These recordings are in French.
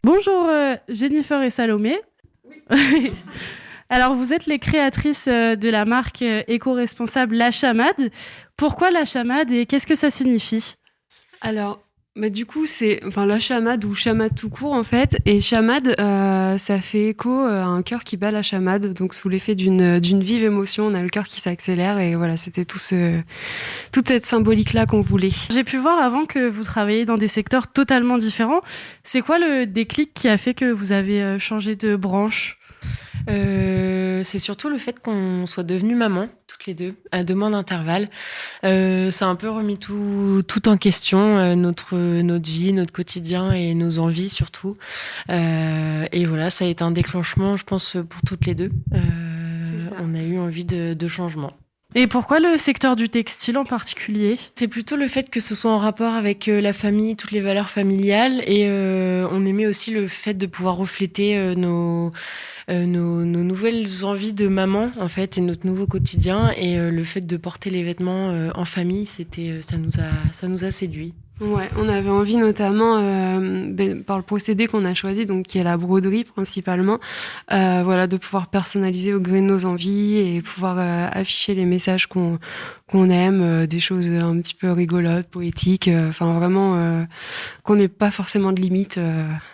Bonjour Jennifer et Salomé. Oui. Alors vous êtes les créatrices de la marque éco-responsable La Chamade. Pourquoi La Chamade et qu'est-ce que ça signifie? Alors, du coup, c'est la chamade ou chamade tout court en fait. Et chamade, ça fait écho à un cœur qui bat la chamade. Donc, sous l'effet d'une vive émotion, on a le cœur qui s'accélère. Et voilà, c'était toute cette symbolique-là qu'on voulait. J'ai pu voir avant que vous travailliez dans des secteurs totalement différents. C'est quoi le déclic qui a fait que vous avez changé de branche? C'est surtout le fait qu'on soit devenues mamans, toutes les deux, à 2 mois d'intervalle. Ça a un peu remis tout en question, notre vie, notre quotidien et nos envies surtout. Et voilà, ça a été un déclenchement, je pense, pour toutes les deux. On a eu envie de changement. Et pourquoi le secteur du textile en particulier? C'est plutôt le fait que ce soit en rapport avec la famille, toutes les valeurs familiales, et on aimait aussi le fait de pouvoir refléter nos nouvelles envies de maman en fait et notre nouveau quotidien, et le fait de porter les vêtements en famille, ça nous a séduit. Ouais, on avait envie notamment par le procédé qu'on a choisi, donc qui est la broderie principalement, de pouvoir personnaliser au gré de nos envies et pouvoir afficher les messages qu'on aime, des choses un petit peu rigolotes, poétiques, vraiment qu'on n'ait pas forcément de limites.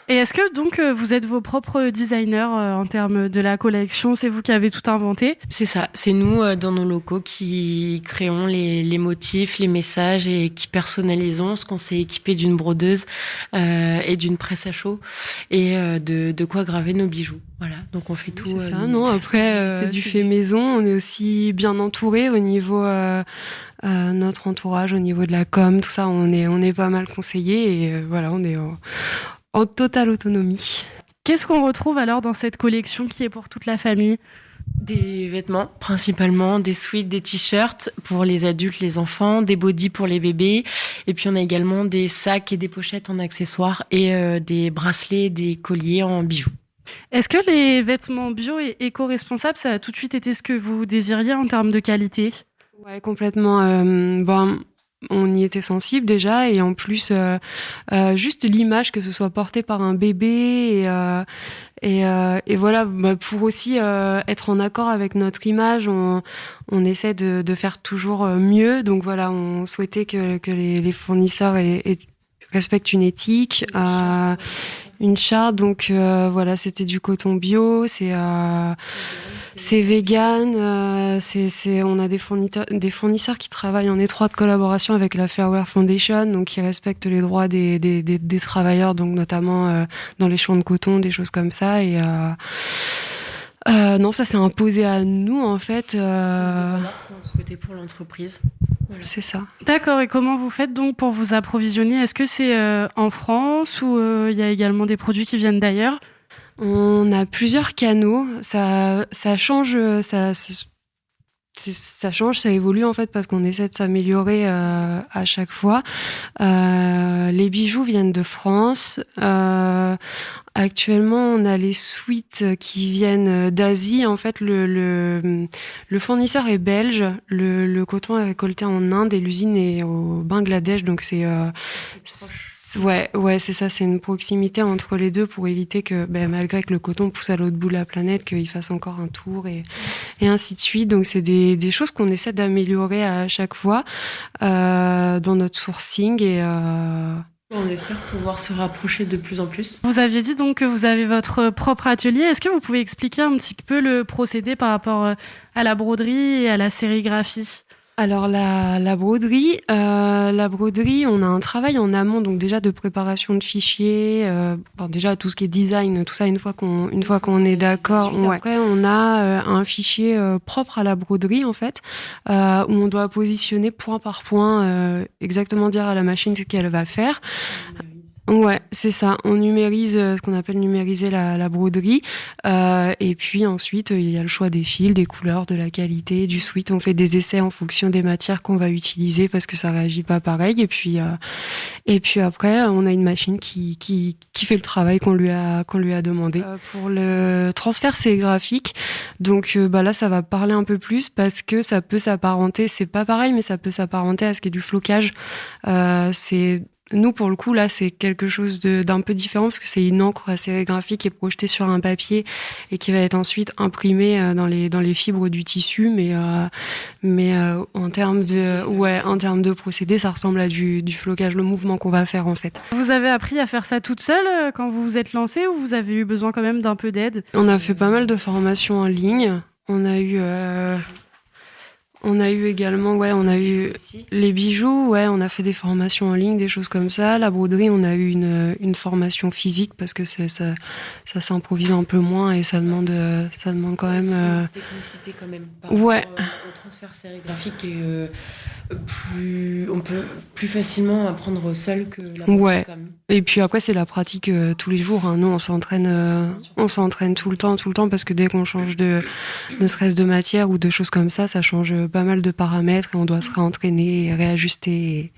Et est-ce que donc vous êtes vos propres designers en termes de la collection? C'est vous qui avez tout inventé? C'est ça, c'est nous dans nos locaux qui créons les motifs, les messages et qui personnalisons, ce qu'on s'est équipé d'une brodeuse et d'une presse à chaud et de quoi graver nos bijoux. Voilà, donc on fait tout. C'est ça, non, après c'est du fait maison, on est aussi bien entouré au niveau notre entourage, au niveau de la com, tout ça, on est pas mal conseillé et on est en totale autonomie. Qu'est-ce qu'on retrouve alors dans cette collection qui est pour toute la famille? Des vêtements, principalement, des sweats, des t-shirts pour les adultes, les enfants, des bodys pour les bébés. Et puis on a également des sacs et des pochettes en accessoires et des bracelets, des colliers en bijoux. Est-ce que les vêtements bio et éco-responsables, ça a tout de suite été ce que vous désiriez en termes de qualité? Ouais, complètement. On y était sensible déjà et en plus juste l'image que ce soit porté par un bébé et voilà, pour aussi être en accord avec notre image, on essaie de faire toujours mieux. Donc voilà, on souhaitait que les fournisseurs respectent une éthique, une charte. Donc c'était du coton bio, c'est vegan, on a des fournisseurs qui travaillent en étroite collaboration avec la Fairwear Foundation, donc qui respectent les droits des travailleurs, donc notamment dans les champs de coton, des choses comme ça. Et non, ça s'est imposé à nous en fait. C'est des valeurs qu'on souhaitait pour l'entreprise. Voilà. C'est ça. D'accord, et comment vous faites donc pour vous approvisionner? Est-ce que c'est en France ou il y a également des produits qui viennent d'ailleurs? On a plusieurs canaux, ça change, ça change, ça évolue en fait parce qu'on essaie de s'améliorer à chaque fois. Les bijoux viennent de France. Actuellement, on a les sweats qui viennent d'Asie. En fait, le fournisseur est belge. Le coton est récolté en Inde et l'usine est au Bangladesh. Donc ouais, c'est ça, c'est une proximité entre les deux pour éviter que, malgré que le coton pousse à l'autre bout de la planète, qu'il fasse encore un tour et ainsi de suite. Donc c'est des choses qu'on essaie d'améliorer à chaque fois dans notre sourcing et on espère pouvoir se rapprocher de plus en plus. Vous aviez dit donc que vous avez votre propre atelier. Est-ce que vous pouvez expliquer un petit peu le procédé par rapport à la broderie et à la sérigraphie? Alors la broderie, on a un travail en amont, donc déjà de préparation de fichiers, déjà tout ce qui est design, tout ça une fois qu'on est d'accord. Ouais. Après on a un fichier propre à la broderie en fait, où on doit positionner point par point, exactement dire à la machine ce qu'elle va faire. Ouais, c'est ça. On numérise ce qu'on appelle numériser la broderie. Et puis ensuite, il y a le choix des fils, des couleurs, de la qualité, du sweat. On fait des essais en fonction des matières qu'on va utiliser parce que ça réagit pas pareil. Et puis après, on a une machine qui fait le travail qu'on lui a demandé. Pour le transfert sérigraphique, donc là, ça va parler un peu plus parce que ça peut s'apparenter. C'est pas pareil, mais ça peut s'apparenter à ce qui est du flocage. C'est Nous, pour le coup, là, c'est quelque chose d'un peu différent parce que c'est une encre sérigraphique qui est projetée sur un papier et qui va être ensuite imprimée dans les fibres du tissu. Mais en termes de procédé, ça ressemble à du flocage, le mouvement qu'on va faire en fait. Vous avez appris à faire ça toute seule quand vous vous êtes lancée ou vous avez eu besoin quand même d'un peu d'aide? On a fait pas mal de formations en ligne. On a eu également, les bijoux, on a fait des formations en ligne, des choses comme ça. La broderie, on a eu une formation physique parce que ça s'improvise un peu moins et ça demande quand même. C'est une technicité quand même. Au transfert sérigraphique et on peut plus facilement apprendre seul que la pratique quand même. Et puis après, c'est la pratique tous les jours. Hein. Nous, on s'entraîne tout le temps parce que dès qu'on change ne serait-ce de matière ou de choses comme ça change pas mal de paramètres et on doit se réentraîner et réajuster.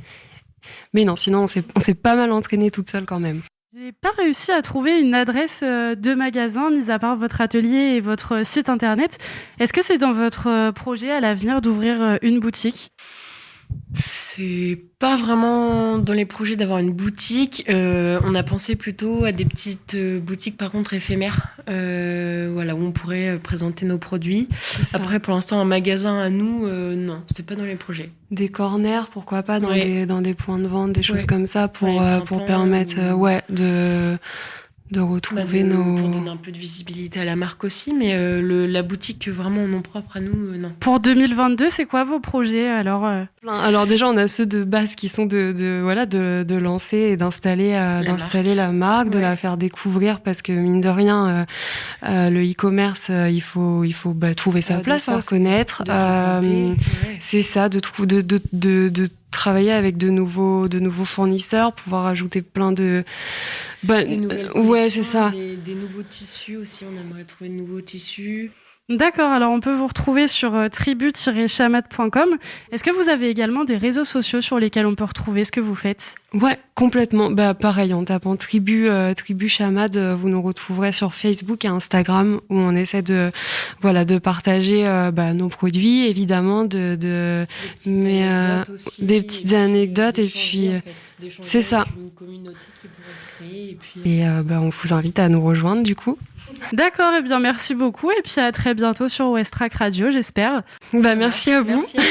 Mais non, sinon, on s'est pas mal entraîné toute seule quand même. J'ai pas réussi à trouver une adresse de magasin, mis à part votre atelier et votre site internet. Est-ce que c'est dans votre projet à l'avenir d'ouvrir une boutique? C'est pas vraiment dans les projets d'avoir une boutique. On a pensé plutôt à des petites boutiques par contre éphémères, où on pourrait présenter nos produits. Après, pour l'instant, un magasin à nous, non, c'était pas dans les projets. Des corners, pourquoi pas, dans des points de vente, des choses comme ça pour permettre de retrouver pour donner un peu de visibilité à la marque aussi, mais la boutique vraiment en nom propre à nous, non. Pour 2022, c'est quoi vos projets alors? Alors déjà, on a ceux de base qui sont de lancer et d'installer la marque, de la faire découvrir parce que mine de rien, le e-commerce, il faut trouver sa place, connaître. C'est ça, de travailler avec de nouveaux fournisseurs, pouvoir ajouter plein de des nouvelles c'est ça. Des nouveaux tissus aussi, on aimerait trouver de nouveaux tissus. D'accord, alors on peut vous retrouver sur tribu-chamad.com. Est-ce que vous avez également des réseaux sociaux sur lesquels on peut retrouver ce que vous faites? Ouais, complètement. Pareil, en tapant Tribu Chamad, vous nous retrouverez sur Facebook et Instagram où on essaie de partager nos produits, évidemment, des petites anecdotes et puis c'est ça. Une communauté qui pourrait se créer et puis et on vous invite à nous rejoindre du coup. D'accord, et bien merci beaucoup et puis à très bientôt sur Westrack Radio, j'espère. Merci à vous. Merci à vous.